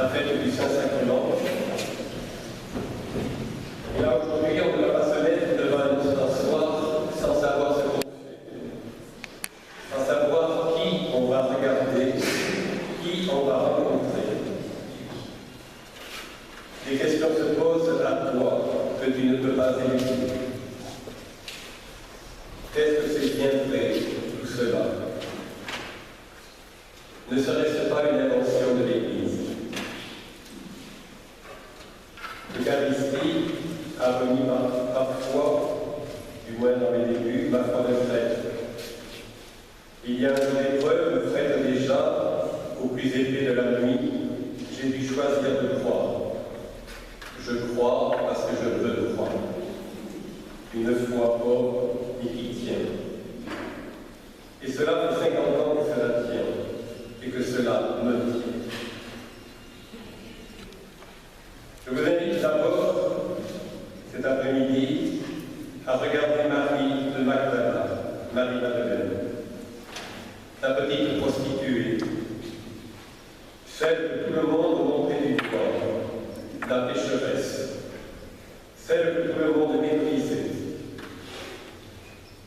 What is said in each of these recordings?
la fête du Saint-Sacrement. Et là, aujourd'hui, on ne va pas se mettre devant un ostensoir sans savoir ce qu'on fait, sans savoir qui on va regarder, qui on va rencontrer. Les questions se posent à toi, que tu ne peux pas éluder. Est-ce que c'est bien vrai, tout cela? Ne serait-ce pas une invention de l'Église? L'Eucharistie a remis parfois, du moins dans les débuts, ma foi de prêtre. Il y a un jour d'épreuve, le prêtre déjà, au plus épais de la nuit, j'ai dû choisir de croire. Je crois parce que je veux croire. Une foi pauvre et qui tient. Et cela fait 50 ans que cela tient, et que cela me tient. Je vous invite d'abord, cet après-midi, à regarder Marie de Magdala, Marie-Madeleine, la petite prostituée, celle que tout le monde montrait du doigt, la pécheresse, celle que tout le monde méprisait,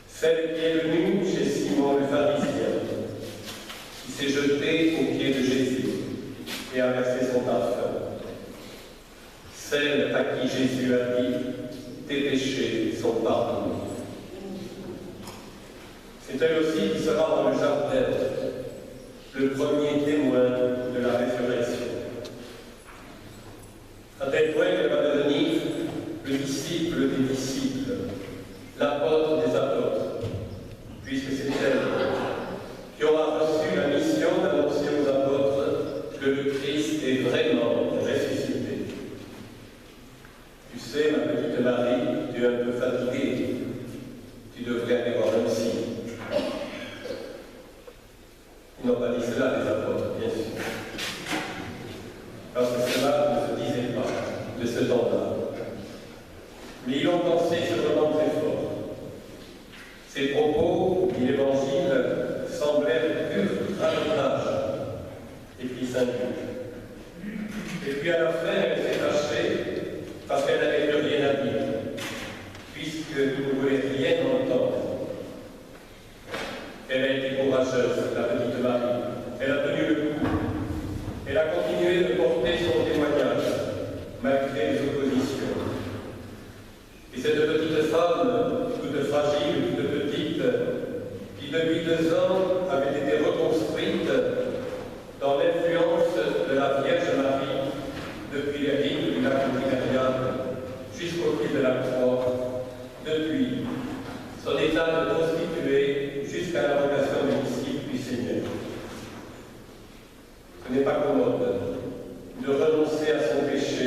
celle qui est venue chez Simon le pharisien, qui s'est jeté aux pieds de Jésus et a versé son parfum. Celle à qui Jésus a dit « Tes péchés sont pardonnés ». C'est elle aussi qui sera dans le jardin, le premier témoin de la résurrection. À tel point qu'elle va devenir le disciple des disciples, l'apôtre des apôtres, puisque c'est elle qui aura reçu la mission d'annoncer aux apôtres que le Christ est vraiment ressuscité. Tu sais, ma petite Marie, tu es un peu fatiguée. Tu devrais aller voir un psy. Ils n'ont pas dit cela, les apôtres, bien sûr. Parce que cela ne se disait pas de ce temps-là. Mais ils ont pensé cependant très fort. Ces propos, dit l'Évangile, semblèrent pur radotage et puis singuliers. Et puis à la fin, elle s'est fâchée parce qu'elle n'avait plus rien à dire, puisque vous ne voulez rien entendre. Elle a été courageuse, la petite Marie. Elle a tenu le coup. Elle a continué de porter son témoignage, malgré les oppositions. Et cette petite femme, toute fragile, toute petite, qui depuis 2 ans avait été reconstruite dans l'influence de la Vierge Marie, depuis les rives du lac Tibériade jusqu'au pied de la croix, depuis son état de prostituée jusqu'à la vocation du disciple du Seigneur. Ce n'est pas commode de renoncer à son péché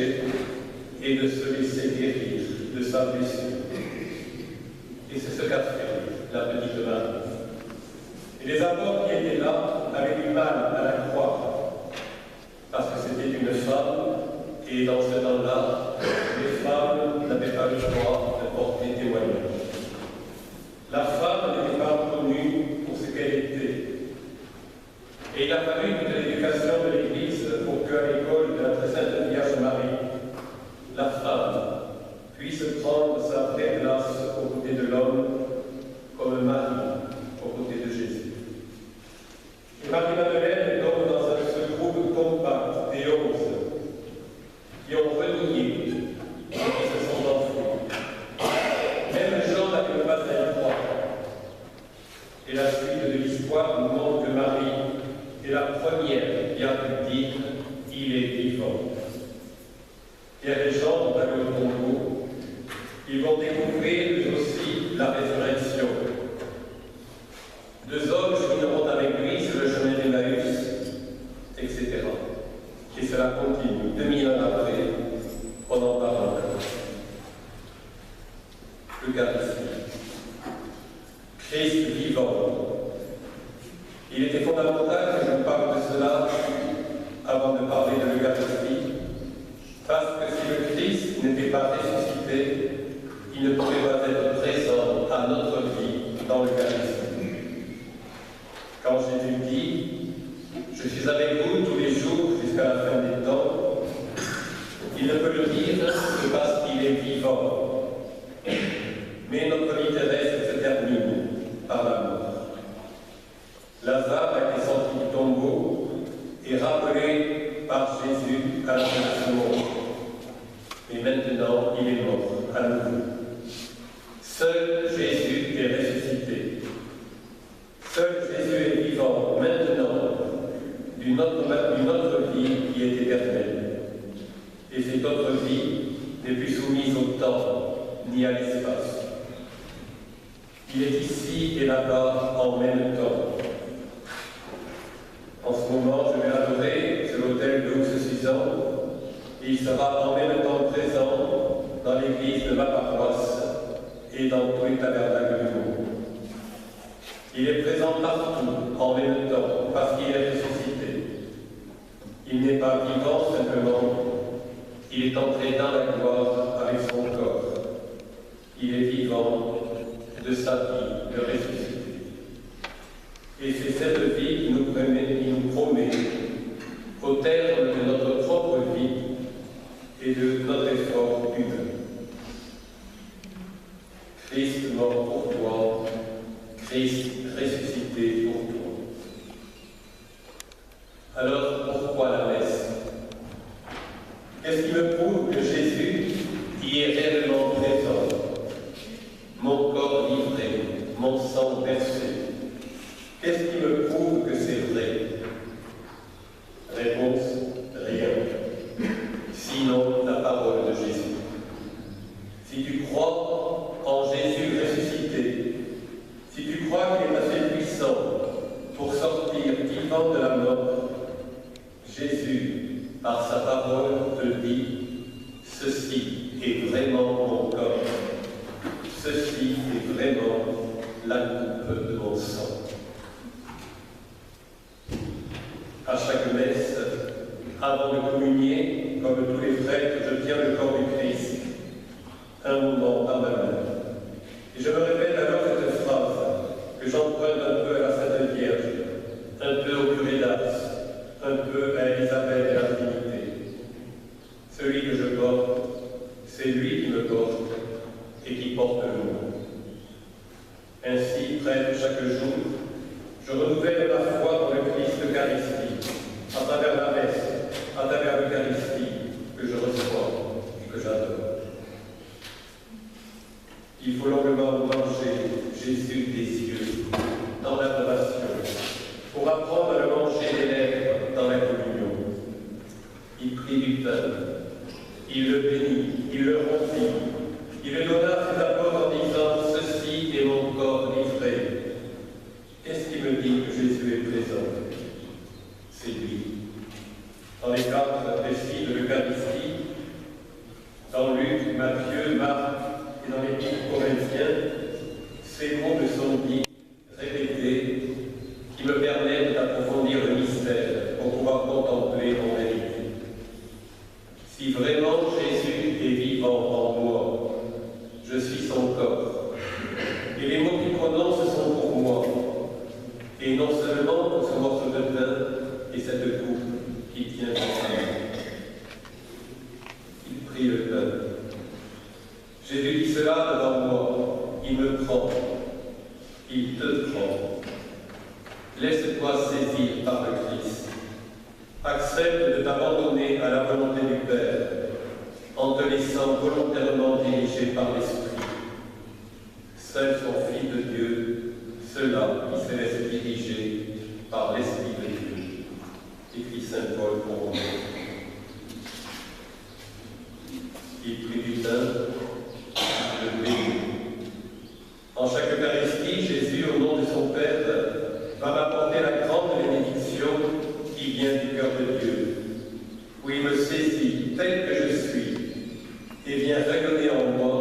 et de se laisser guérir de sa blessure. Et c'est ce qu'a fait la petite Marie. Et les apôtres qui étaient là avaient du mal à la croire, parce que c'était une femme, et dans ce temps-là, les femmes n'avaient pas le droit de porter témoignage. La femme n'était pas reconnue pour ce qu'elle était. Et il a fallu toute l'éducation de l'Église pour qu'à l'école de la très sainte Vierge Marie, la femme puisse prendre sa vraie place aux côtés de l'homme, comme Marie aux côtés de Jésus. Et Marie-Madeleine est donc dans ce groupe compact des 11 qui ont renié et qui se sont enfuis. Même Jean n'avait pas à y croire. Et la suite de l'histoire nous montre que Marie est la première qui a pu dire « Il est vivant ». Pierre et Jean vont aller au tombeau. Ils vont découvrir eux aussi la résurrection. 2 hommes chemineront avec lui sur le chemin d'Emmaüs, etc. Et cela continue. 2000 ans après, on en parle encore. L'Eucharistie. Christ vivant. Il était fondamental que je vous parle de cela avant de parler de l'Eucharistie, parce que si le Christ n'était pas ressuscité, il ne pouvait pas être présent à notre vie dans l'Eucharistie. Quand Jésus dit « Je suis avec vous tous les jours jusqu'à la fin des temps », Il ne peut le dire que parce qu'il est vivant. Mais notre vie terrestre se termine par la mort. Lazare a été sorti du tombeau et rappelé par Jésus à la fin de ce monde. Et maintenant, il est mort à nouveau. Seul Jésus est ressuscité. Seul Jésus est vivant maintenant d'une autre vie qui est éternelle. Et cette autre vie n'est plus soumise au temps ni à l'espace. Il est ici et là-bas en même temps. En ce moment, je vais adorer sur l'autel d'où je suis et il sera en même temps présent dans l'église de ma paroisse et dans tous les tabernacles du monde. Il est présent partout en même temps parce qu'il est ressuscité. Il n'est pas vivant simplement, il est entré dans la gloire avec son corps. Il est vivant de sa vie de ressuscité. Et c'est cette vie qui nous promet, au terme de notre propre vie et de notre effort humain. Christ mort pour toi, Christ ressuscité pour toi. Alors, pourquoi la messe? Qu'est-ce qui me prouve que Jésus y est réellement présent? Mon corps livré, mon sang versé. Qu'est-ce qui me prouve que c'est vrai? Réponse, rien. Sinon, la parole de Jésus. Si tu crois en Jésus ressuscité, si tu crois qu'il est assez puissant pour sortir vivant de la mort, Jésus, par sa parole, te dit « Ceci est vraiment mon corps. Ceci est vraiment la coupe de mon sang. » À chaque messe, avant de communier, comme tous les prêtres, je tiens le corps du Christ, un moment à ma main. Et je me répète alors cette phrase que j'emprunte un peu à la Sainte Vierge, un peu au curé d'Ars, un peu à Élisabeth et à la Trinité. Celui que je porte, c'est lui qui me porte et qui porte le monde. Ainsi, prêtre chaque jour, je renouvelle ma foi dans le Christ Eucharistie, à travers la messe, à travers l'Eucharistie que je reçois et que j'adore. Il faut longuement manger Jésus des yeux dans l'adoration, pour apprendre à le manger des lèvres dans la communion. Il prit du pain, il le bénit, il le rompit, il le donna à ses apôtres en disant « Ceci est mon corps livré ». Qu'est-ce qui me dit que Jésus est présent? C'est lui. Dans les quatre récits de l'Eucharistie, dans Luc, Matthieu, Marc et dans l'Épître aux Corinthiens, ces mots me sont dits, répétés, qui me permettent d'approfondir le mystère pour pouvoir contempler en vérité. Si vraiment Jésus est vivant en moi, je suis son corps. Et les mots qu'il prononce sont pour moi. Et non seulement pour ce morceau de pain et cette coupe qui tient dans sa main. Il prit le pain. Jésus dit cela devant moi. Il me prend. Il te prend. Laisse-toi saisir par le Christ. Accepte de t'abandonner à la volonté du Père en te laissant volontairement diriger par l'Esprit. Seul son Fils de Dieu, ceux-là qui se laissent diriger par l'Esprit de Dieu. Écrit Saint Paul pour nous. Il prit du pain, il le bénit. En chaque Eucharistie, Jésus, au nom de son Père, va m'apporter la grande bénédiction qui vient du cœur de Dieu, où il me saisit tel que je suis et vient rayonner en moi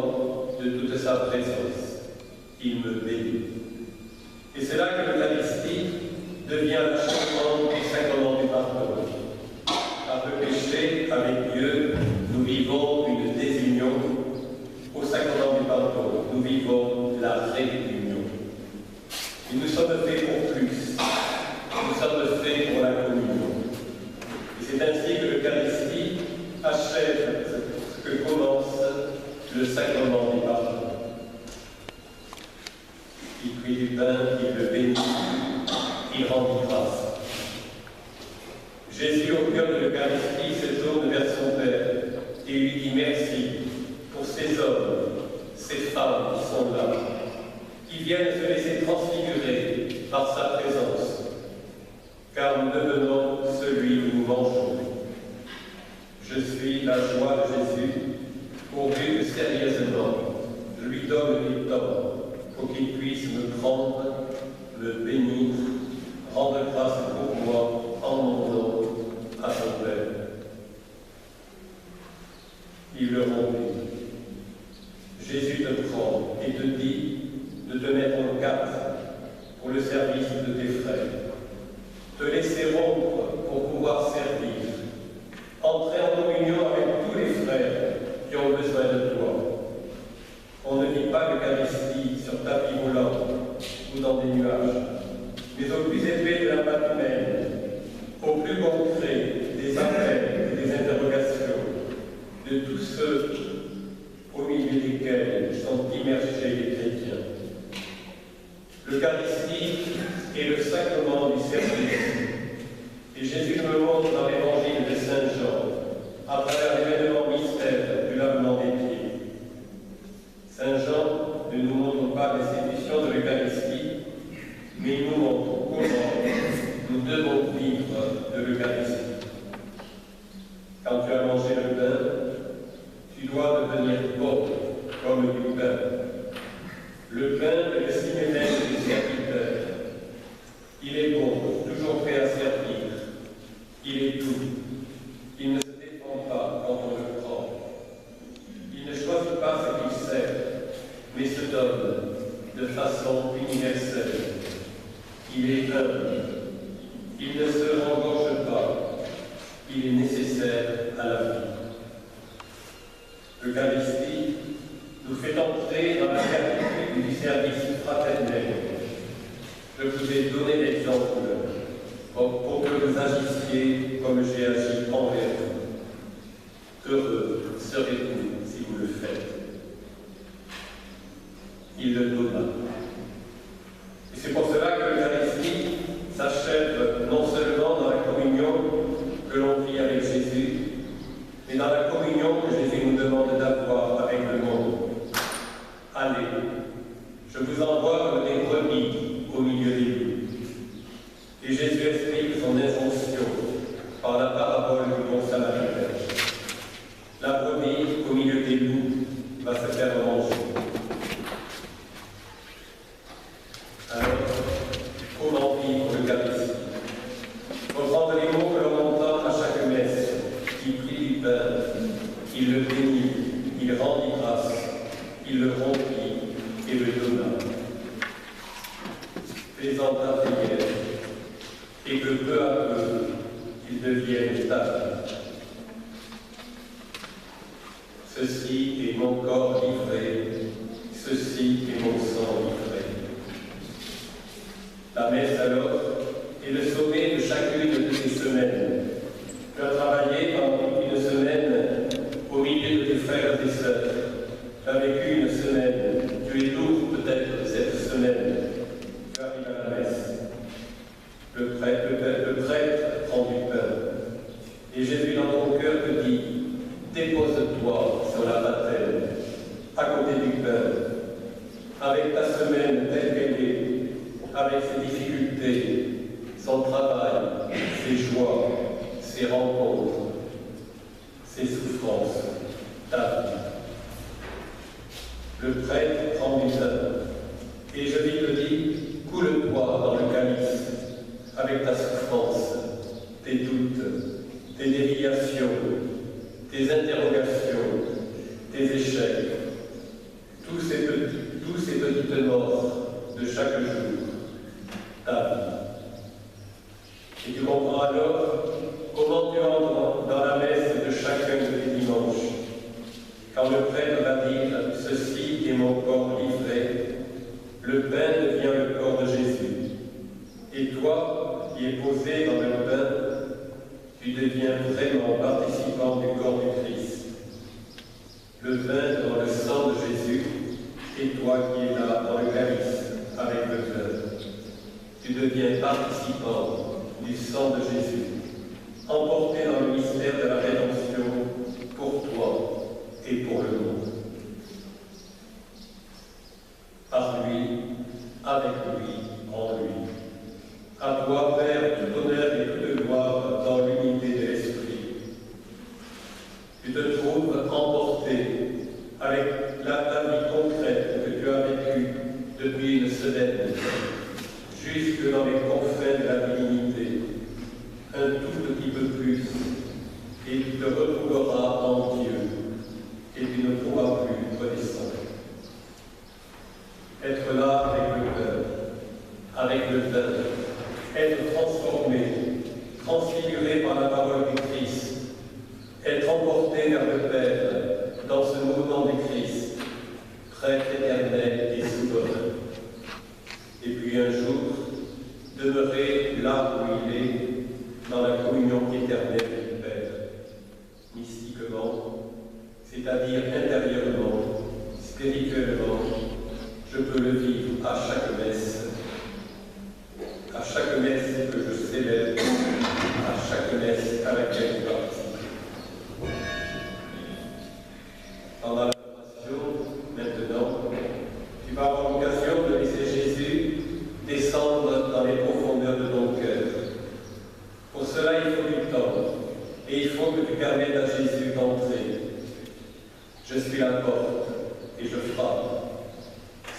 de toute sa présence. Il me bénit. Et c'est là que l'Eucharistie devient l'achèvement du sacrement du pardon. Après péché avec Dieu, nous vivons une désunion. Au sacrement du pardon, nous vivons la réunion. Et nous sommes faits pour plus. Nous sommes faits pour la communion. Et c'est ainsi que l'Eucharistie achève cette sacrement du pardon. Il prit du pain, il le bénit, il rendit grâce. Jésus, au cœur de l'Eucharistie, se tourne vers son Père et lui dit merci pour ces hommes, ces femmes qui sont là, qui viennent se laisser transfigurer par sa présence, car nous devenons celui que nous mangeons. Je suis la joie de Jésus, pourvu que sérieusement je lui donne du temps pour qu'il puisse me prendre, me bénir, rendre grâce pour moi en mon nom à son Père. Il le remplit. Jésus te prend et te dit de te mettre en garde pour le service de tes frères, te laisser rompre pour pouvoir servir, entrer en communion avec tous les frères qui ont besoin de toi. On ne vit pas l'Eucharistie sur tapis roulant ou dans des nuages, mais au plus élevé de la pâte humaine, au plus concret des appels et des interrogations de tous ceux au milieu desquels sont immergés les chrétiens. L'Eucharistie est le sacrement du service. Et Jésus me montre dans l'évangile de Saint Jean, à travers l'événement mystère du lavement des pieds. Saint Jean ne nous montre pas l'institution de l'Eucharistie, mais il nous montre comment nous devons vivre de l'Eucharistie. Quand tu as mangé le pain, tu dois devenir bon comme du pain. Le pain est le signe même du serviteur. Il est bon, toujours prêt à servir. Il est doux. Il ne se défend pas quand on le prend. Il ne choisit pas ce qu'il sert, mais se donne de façon universelle. Il est humble. Il ne se rengorge pas. Il est nécessaire à la vie. L'Eucharistie nous fait entrer dans la certitude du service fraternel. Je vous ai donné l'exemple pour que vous agissiez comme j'ai agi envers vous. Heureux serez-vous si vous le faites. Il le donna. Et c'est pour cela que l'Eucharistie s'achève non seulement dans la communion que l'on vit avec Jésus, mais dans la communion que Jésus nous demande d'avoir avec le monde. Allez, je vous envoie comme des brebis au milieu des loups. Et Jésus explique son injonction par la parabole du bon samaritain. La brebis au milieu des loups va se faire manger. Alors, comment vivre l'Eucharistie? Reprendre les mots que l'on entend à chaque messe. Il prit du pain, il le bénit, il rendit grâce, il le rompit et le donna. Fais-en ta prière, et que peu à peu, il devienne stable. Ceci est mon corps livré, ceci est mon sang livré. La messe alors est le sommet de chacune de ces semaines. Tu as travaillé pendant une semaine au milieu de tes frères et sœurs. Tu as vécu une semaine, tu es lourd peut-être cette semaine. Tu arrives à la messe. Le prêtre prend du pain. Et Jésus dans ton cœur te dit, dépose-toi sur la baptême, à côté du pain, avec ta semaine telle qu'elle est, avec ses difficultés, son travail, ses joies, ses rencontres, ses souffrances, ta vie. Le prêtre prend du pain, et je lui te dis, coule-toi dans le calice, avec ta souffrance, tes doutes, tes déviations, tes interrogations, tes échecs, tous ces petites morts de chaque jour, ta vie. Et tu comprends alors comment tu entres dans la messe de chacun de tes dimanches, quand le prêtre va dire « Ceci est mon corps livré », le pain devient le corps de Jésus. Et toi, qui es posé dans le pain, tu deviens vraiment participant du corps du Christ. Le pain dans le sang de sang de Jésus, emporté dans le mystère de la rédemption pour toi et pour le monde. Par lui, avec lui, en lui. À toi, Père, tout honneur et toute gloire dans l'unité de l'Esprit. Tu te trouves emporté avec ta vie concrète que tu as vécue depuis une semaine, jusque dans les confins de la divinité, un tout petit peu plus, et tu te retrouveras en Dieu, et tu ne pourras plus redescendre. Être là avec le cœur, avec le vin, être transformé, transfiguré par la parole du Christ, être emporté vers le Père dans ce mouvement du Christ, prêtre éternel et souverain. Et puis un jour, demeurer là où il est, dans la communion éternelle du Père, mystiquement, c'est-à-dire intérieurement, spirituellement. Je peux le vivre à chaque messe que je célèbre, à chaque messe à laquelle je participe. Pendant la formation, maintenant, tu vas avoir l'occasion de laisser Jésus descendre dans les profondeurs de ton cœur. Pour cela, il faut du temps, et il faut que tu permettes à Jésus d'entrer. Je suis la porte, et je frappe.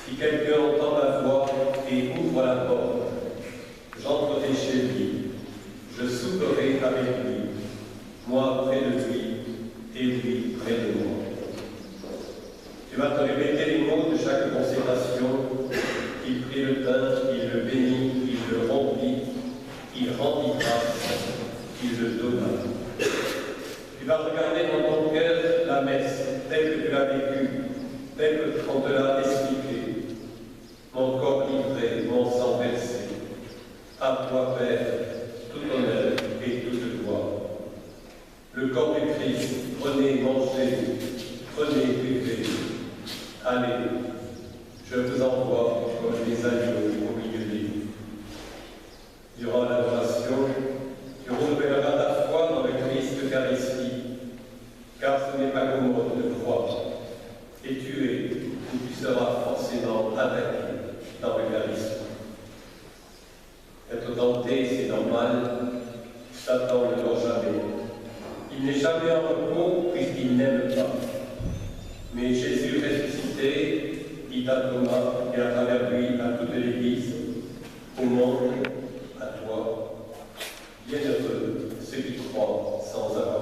Si quelqu'un entend ma voix et ouvre la porte, j'entrerai chez lui, je souperai avec lui, moi près de lui, et lui près de moi. Tu vas te répéter les mots de chaque consécration. Il prit le pain, il le bénit, il le remplit, il rendit grâce, il le donna. Tu vas regarder dans ton cœur la messe, telle que tu l'as vécue, telle qu'on te l'a expliquée. Mon corps livré, mon sang versé. À toi, Père, tout honneur et toute gloire. Le corps du Christ, prenez, mangez, prenez, buvez. Allez, je vous envoie comme des agneaux au milieu des loups. Durant l'adoration, tu renouvelleras ta foi dans le Christ Eucharistie, car ce n'est pas commode de croire. Et tu es, ou tu seras forcément attaqué dans l'Eucharistie. Être tenté, c'est normal. Satan ne dort jamais. Il n'est jamais en repos puisqu'il n'aime pas. Mais Jésus ressuscité dit à Thomas et à travers lui à toute l'Église, au monde, à toi, bienheureux ceux qui croient sans avoir